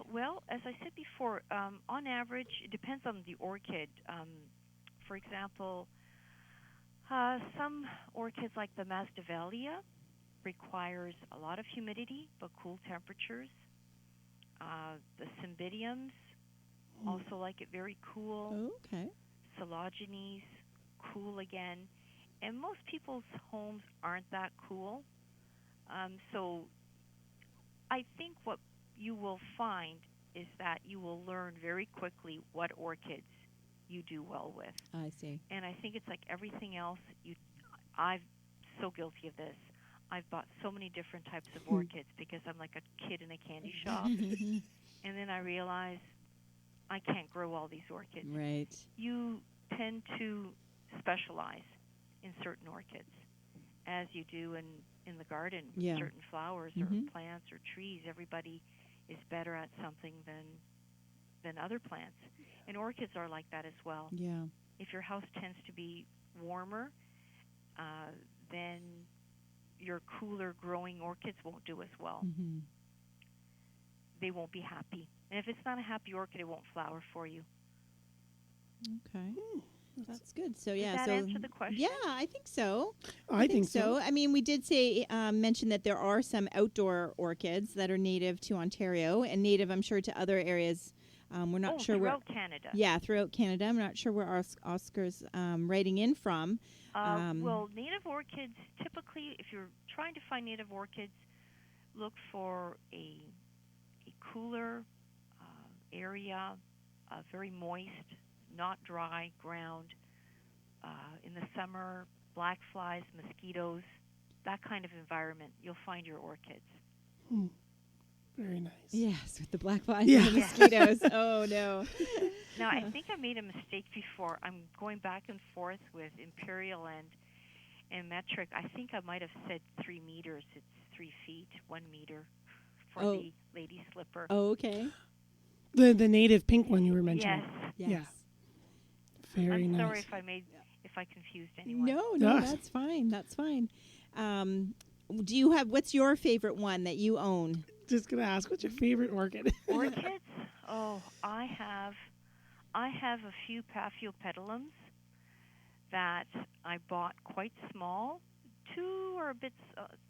Well, as I said before, on average, it depends on the orchid. For example, some orchids like the Masdevallia requires a lot of humidity but cool temperatures. The Cymbidiums also like it very cool. Oh, okay. Cotylogenes, cool again. And most people's homes aren't that cool. So I think what you will find is that you will learn very quickly what orchids you do well with. I see. And I think it's like everything else. I'm so guilty of this. I've bought so many different types of orchids because I'm like a kid in a candy shop. And then I realize I can't grow all these orchids. Right. You tend to specialize in certain orchids, as you do in the garden with certain flowers or plants or trees. Everybody is better at something than other plants. And orchids are like that as well. Yeah. If your house tends to be warmer, then your cooler growing orchids won't do as well. They won't be happy. And if it's not a happy orchid, it won't flower for you. Okay. That's good. So Does that answer the question? Yeah, I think so. I think so. I mean, we did say mention that there are some outdoor orchids that are native to Ontario and native, I'm sure, to other areas. We're not sure throughout Canada. Yeah, throughout Canada. I'm not sure where Oscar's writing in from. Well, native orchids, typically, if you're trying to find native orchids, look for a cooler area, very moist, not dry ground. In the summer, black flies, mosquitoes, that kind of environment, you'll find your orchids. Very nice. Yes, with the black flies and the mosquitoes. Oh, no. Now, I think I made a mistake before. I'm going back and forth with imperial and metric. I think I might have said 3 meters. It's 3 feet, 1 meter for the lady slipper. Oh, okay. The native pink one you were mentioning. Yes. Yeah. Very nice. I'm sorry if I confused anyone. No, that's fine. That's fine. Do you have, what's your favorite one that you own? Just gonna ask, what's your favorite orchid? Orchids? Oh, I have a few Paphiopedilums that I bought quite small. 2 are a bit,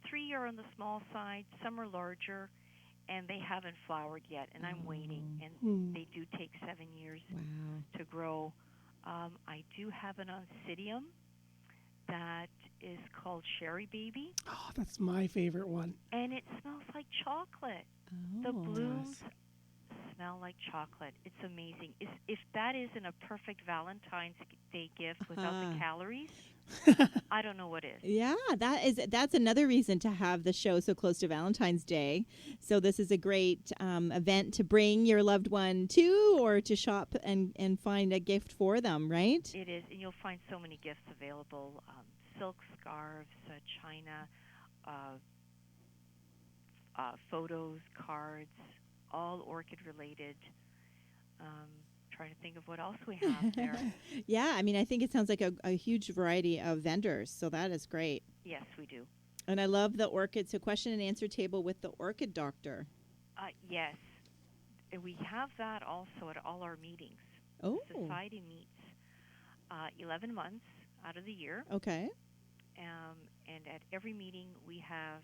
3 are on the small side. Some are larger, and they haven't flowered yet. And I'm waiting, and they do take 7 years to grow. I do have an Oncidium that is called Sherry Baby. Oh, that's my favorite one. And it smells like chocolate. Oh. The blooms smell like chocolate. It's amazing. If that isn't a perfect Valentine's Day gift without the calories, I don't know what is. Yeah, that's another reason to have the show so close to Valentine's Day. So this is a great event to bring your loved one to, or to shop and find a gift for them, right? It is, and you'll find so many gifts available: silk scarves, china, photos, cards, all orchid related. Trying to think of what else we have there. Yeah, I mean, I think it sounds like a huge variety of vendors, so that is great. Yes, we do. And I love the orchid. So question and answer table with the orchid doctor. Yes, and we have that also at all our meetings. Oh. The society meets 11 months out of the year. Okay. And at every meeting, we have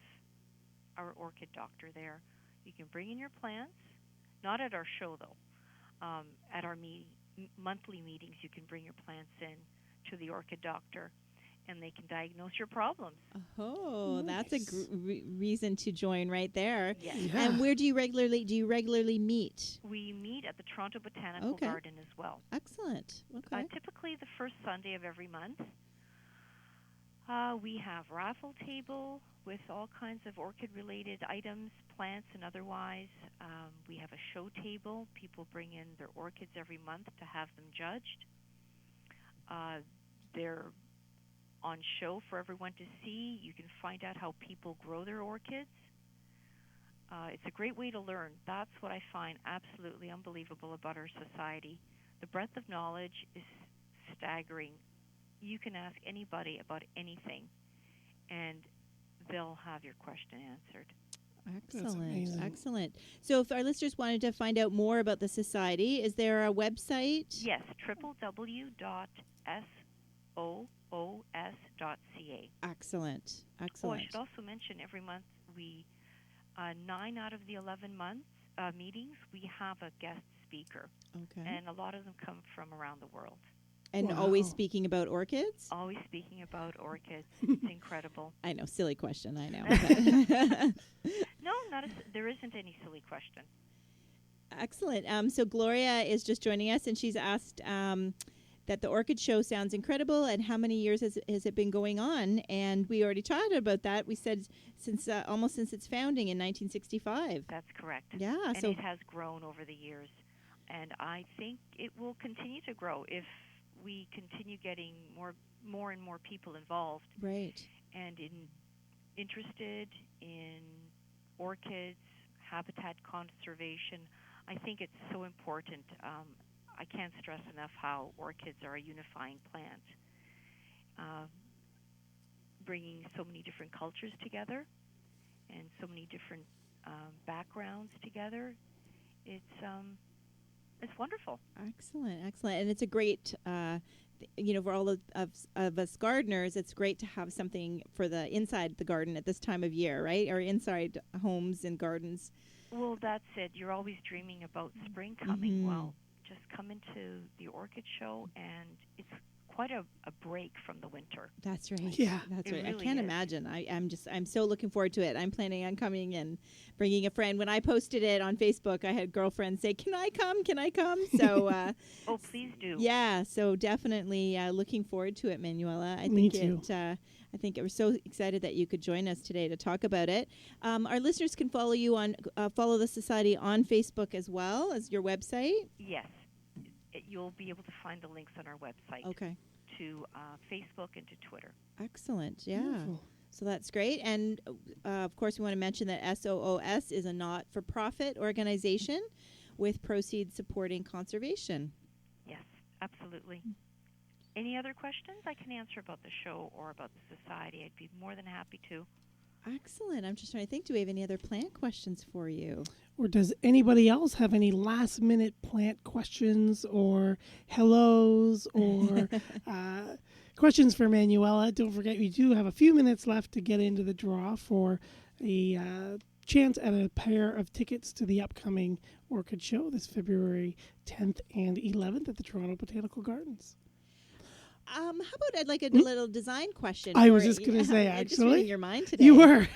our orchid doctor there. You can bring in your plants, not at our show, though. At our monthly meetings, you can bring your plants in to the orchid doctor, and they can diagnose your problems. Oh, Nice. that's a reason to join right there. Yes. Yeah. And where do you regularly meet? We meet at the Toronto Botanical Garden as well. Excellent. Okay. Typically the first Sunday of every month. We have raffle table with all kinds of orchid-related items, plants and otherwise. We have a show table. People bring in their orchids every month to have them judged. They're on show for everyone to see. You can find out how people grow their orchids. It's a great way to learn. That's what I find absolutely unbelievable about our society. The breadth of knowledge is staggering. You can ask anybody about anything, and they'll have your question answered. Excellent. Excellent. So if our listeners wanted to find out more about the society, is there a website? Yes, www.S.O.O.S.ca. Excellent. Oh, I Excellent. should also mention every month 9 out of the 11 months meetings, we have a guest speaker, Okay. and a lot of them come from around the world. And Wow. always speaking about orchids? Always speaking about orchids. It's incredible. I know, silly question, I know. No, there isn't any silly question. Excellent. So Gloria is just joining us, and she's asked that the Orchid Show sounds incredible, and how many years has it been going on? And we already chatted about that. We said almost since its founding in 1965. That's correct. Yeah. And So it has grown over the years, and I think it will continue to grow if we continue getting more and more people involved right. and interested in orchids, habitat conservation. I think it's so important. I can't stress enough how orchids are a unifying plant, bringing so many different cultures together and so many different backgrounds together. It's wonderful. Excellent, excellent. And it's a great, for all of us gardeners, it's great to have something for the inside the garden at this time of year, right? Or inside homes and gardens. Well, that's it. You're always dreaming about spring coming. Mhm. Well, just come into the Orchid Show, and it's quite a break from the winter. That's right. Yeah. That's It right. really I can't is. imagine. I'm so looking forward to it. I'm planning on coming and bringing a friend. When I posted it on Facebook, I had girlfriends say, "Can I come? Can I come?" So, Oh, please do. yeah. So definitely looking forward to it, Manuela. Me too. I think we're so excited that you could join us today to talk about it. Our listeners can follow you follow the Society on Facebook as well as your website. Yes. You'll be able to find the links on our website Okay. to Facebook and to Twitter. Excellent. Yeah. Beautiful. So that's great. And of course, we want to mention that S.O.O.S is a not-for-profit organization with proceeds supporting conservation. Yes, absolutely. Any other questions I can answer about the show or about the society? I'd be more than happy to. Excellent. I'm just trying to think, do we have any other plant questions for you? Or does anybody else have any last-minute plant questions or hellos or questions for Manuela? Don't forget, we do have a few minutes left to get into the draw for a chance at a pair of tickets to the upcoming Orchid Show this February 10th and 11th at the Toronto Botanical Gardens. How about I'd like a little design question? I was just going to say, I'm just actually. reading your mind today. You were.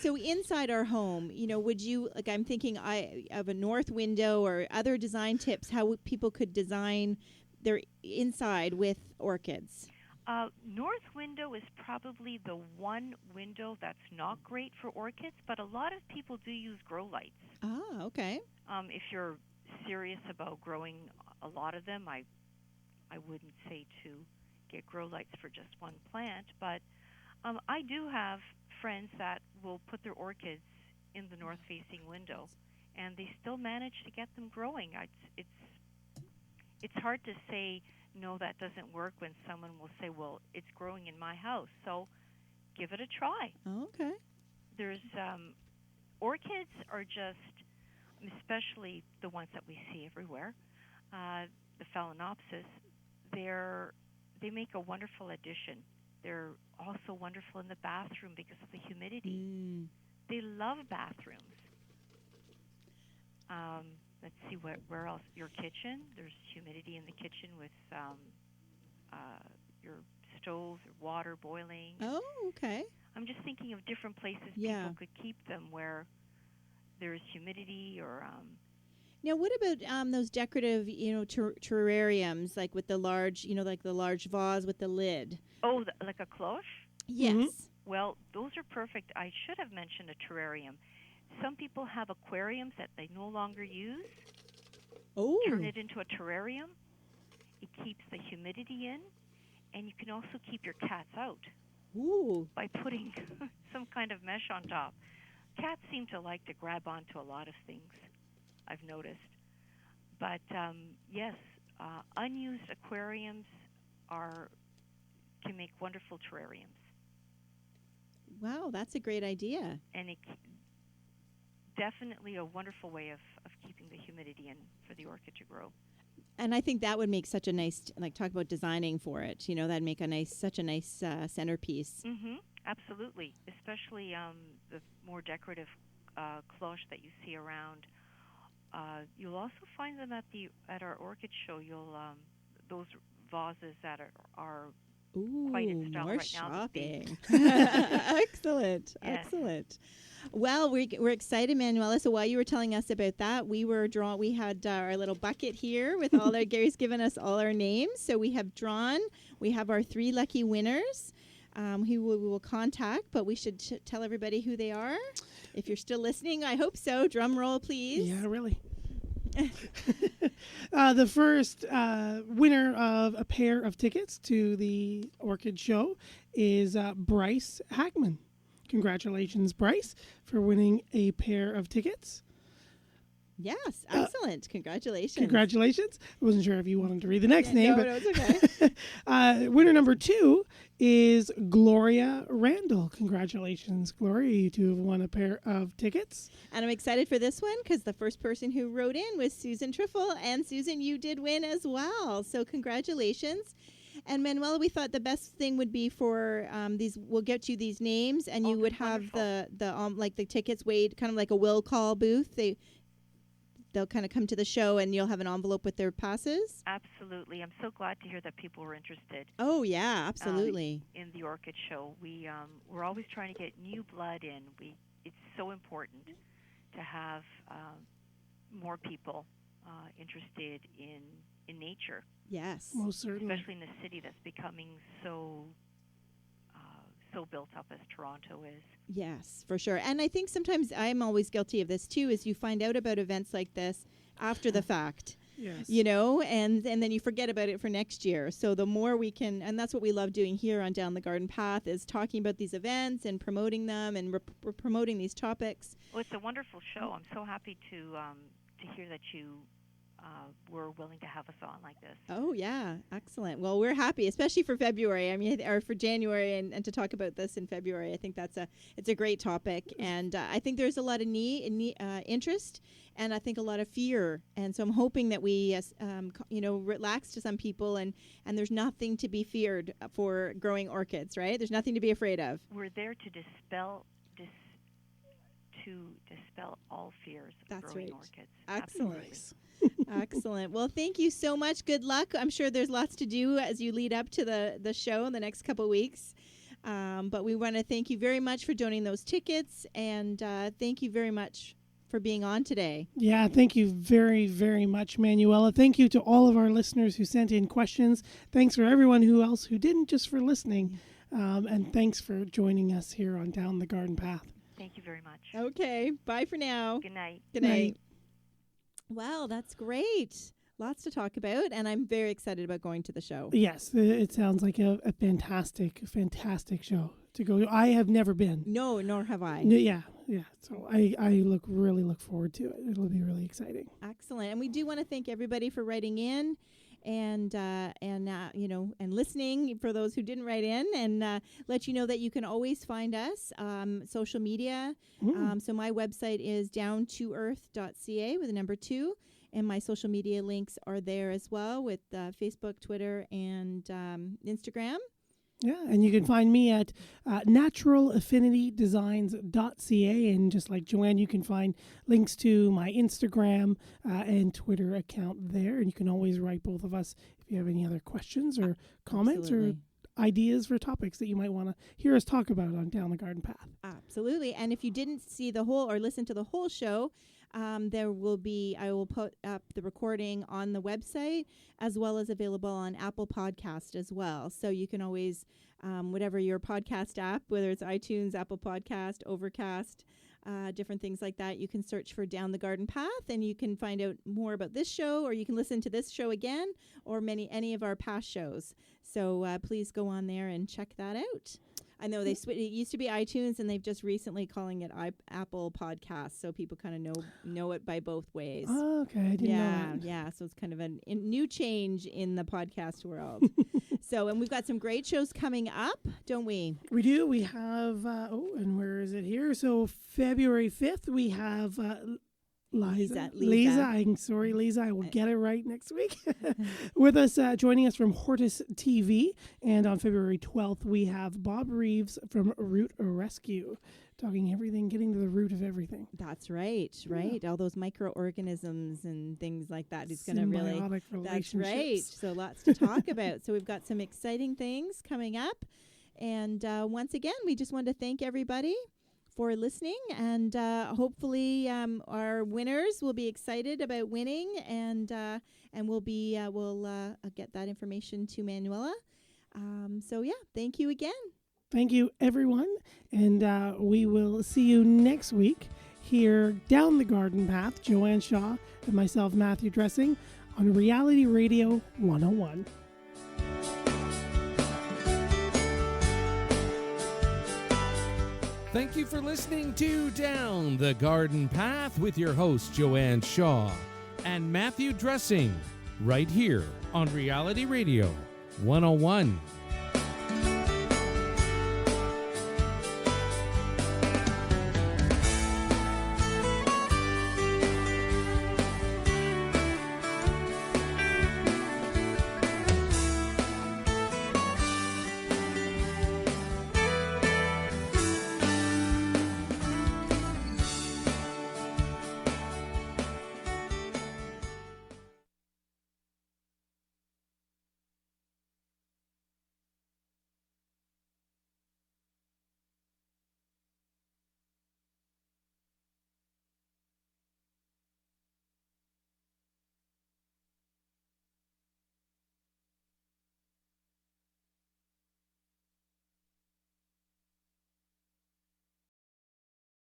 So inside our home, would you, like, I'm thinking of a north window or other design tips, how people could design their inside with orchids. North window is probably the one window that's not great for orchids, but a lot of people do use grow lights. Ah, okay. If you're serious about growing a lot of them, I wouldn't say to get grow lights for just one plant, but I do have friends that will put their orchids in the north-facing window, and they still manage to get them growing. It's hard to say, no, that doesn't work when someone will say, well, it's growing in my house, so give it a try. Oh, okay. There's orchids are just, especially the ones that we see everywhere, the Phalaenopsis, they make a wonderful addition. They're also wonderful in the bathroom because of the humidity. Mm. They love bathrooms. Let's see, where else? Your kitchen. There's humidity in the kitchen with your stove, your water boiling. Oh, okay. I'm just thinking of different places people could keep them where there's humidity or... Now, what about those decorative, terrariums, like with the large, like the large vase with the lid? Oh, like a cloche? Yes. Mm-hmm. Well, those are perfect. I should have mentioned a terrarium. Some people have aquariums that they no longer use. Oh. Turn it into a terrarium. It keeps the humidity in, and you can also keep your cats out. Ooh. By putting some kind of mesh on top. Cats seem to like to grab onto a lot of things, I've noticed. But yes, unused aquariums can make wonderful terrariums. Wow, that's a great idea. And definitely a wonderful way of keeping the humidity in for the orchid to grow. And I think that would make such a nice, talk about designing for it. That'd make such a nice centerpiece. Mm-hmm. Absolutely, especially the more decorative cloche that you see around. You'll also find them at our orchid show. Those vases that are Ooh, quite in style more right shopping. now. Excellent, Yes. excellent. Well, we're excited, Manuela. So while you were telling us about that, we had our little bucket here with all our, Gary's given us all our names. So we have our 3 lucky winners who we will contact, but we should tell everybody who they are. If you're still listening, I hope so. Drum roll, please. Yeah, really. The first winner of a pair of tickets to the Orchid Show is Bryce Hackman. Congratulations, Bryce, for winning a pair of tickets. Yes, excellent. Congratulations. Congratulations. I wasn't sure if you wanted to read the next name. No, it's okay. Winner number 2 is Gloria Randall. Congratulations, Gloria. You two have won a pair of tickets. And I'm excited for this one because the first person who wrote in was Susan Triffle. And Susan, you did win as well. So congratulations. And Manuela, we thought the best thing would be for these. We'll get you these names, and you would have the tickets weighed, kind of like a will call booth. They'll kind of come to the show, and you'll have an envelope with their passes. Absolutely, I'm so glad to hear that people were interested. Oh yeah, absolutely. In the Orchid Show, we're always trying to get new blood in. It's so important to have more people interested in nature. Yes, most certainly. Especially in a city that's becoming so built up as Toronto is. Yes, for sure. And I think sometimes I'm always guilty of this too, is you find out about events like this after the fact. Yes. And then you forget about it for next year. So the more we can, and that's what we love doing here on Down the Garden Path, is talking about these events and promoting them and promoting these topics. Well, it's a wonderful show. I'm so happy to hear that you were willing to have us on like this. Oh, yeah. Excellent. Well, we're happy, especially for February. Or for January, and to talk about this in February. I think it's a great topic. And I think there's a lot of interest, and I think a lot of fear. And so I'm hoping that we, relax to some people, and there's nothing to be feared for growing orchids, right? There's nothing to be afraid of. We're there to dispel all fears of growing orchids. Excellent. Absolutely. Excellent. Well, thank you so much. Good luck. I'm sure there's lots to do as you lead up to the show in the next couple of weeks. But we want to thank you very much for donating those tickets, and thank you very much for being on today. Yeah, thank you very, very much, Manuela. Thank you to all of our listeners who sent in questions. Thanks for everyone who didn't, just for listening. And thanks for joining us here on Down the Garden Path. Thank you very much. Okay. Bye for now. Good night. Good night. Wow, that's great. Lots to talk about, and I'm very excited about going to the show. Yes, it sounds like a fantastic, fantastic show to go to. I have never been. No, nor have I. No, yeah. So I really look forward to it. It'll be really exciting. Excellent. And we do want to thank everybody for writing in and listening, for those who didn't write in, and let you know that you can always find us social media. So my website is downtoearth.ca with a number 2. And my social media links are there as well, with Facebook, Twitter, and Instagram. Yeah, and you can find me at naturalaffinitydesigns.ca. And just like Joanne, you can find links to my Instagram and Twitter account there. And you can always write both of us if you have any other questions or comments or ideas for topics that you might want to hear us talk about on Down the Garden Path. Absolutely. And if you didn't see the whole or listen to the whole show, I will put up the recording on the website, as well as available on Apple Podcast as well. So you can always, whatever your podcast app, whether it's iTunes, Apple Podcast, Overcast, different things like that, you can search for Down the Garden Path, and you can find out more about this show, or you can listen to this show again, or any of our past shows. So please go on there and check that out. I know it used to be iTunes, and they've just recently calling it Apple Podcasts, so people kind of know it by both ways. Oh, okay, I didn't know that. Yeah, so it's kind of a new change in the podcast world. And we've got some great shows coming up, don't we? We do. We have, and where is it here? So February 5th, we have Lisa. I'm sorry, Lisa. I will get it right next week. With us, joining us from Hortus TV. And on February 12th, we have Bob Reeves from Root Rescue, talking everything, getting to the root of everything. That's right. Yeah. All those microorganisms and things like that. He's going to really. That's right. So lots to talk about. So we've got some exciting things coming up. And once again, we just want to thank everybody for listening, and hopefully our winners will be excited about winning, and we'll get that information to Manuela. Thank you again. Thank you, everyone, and we will see you next week here Down the Garden Path. Joanne Shaw and myself, Matthew Dressing, on Reality Radio 101. Thank you for listening to Down the Garden Path with your host, Joanne Shaw and Matthew Dressing, right here on Reality Radio 101.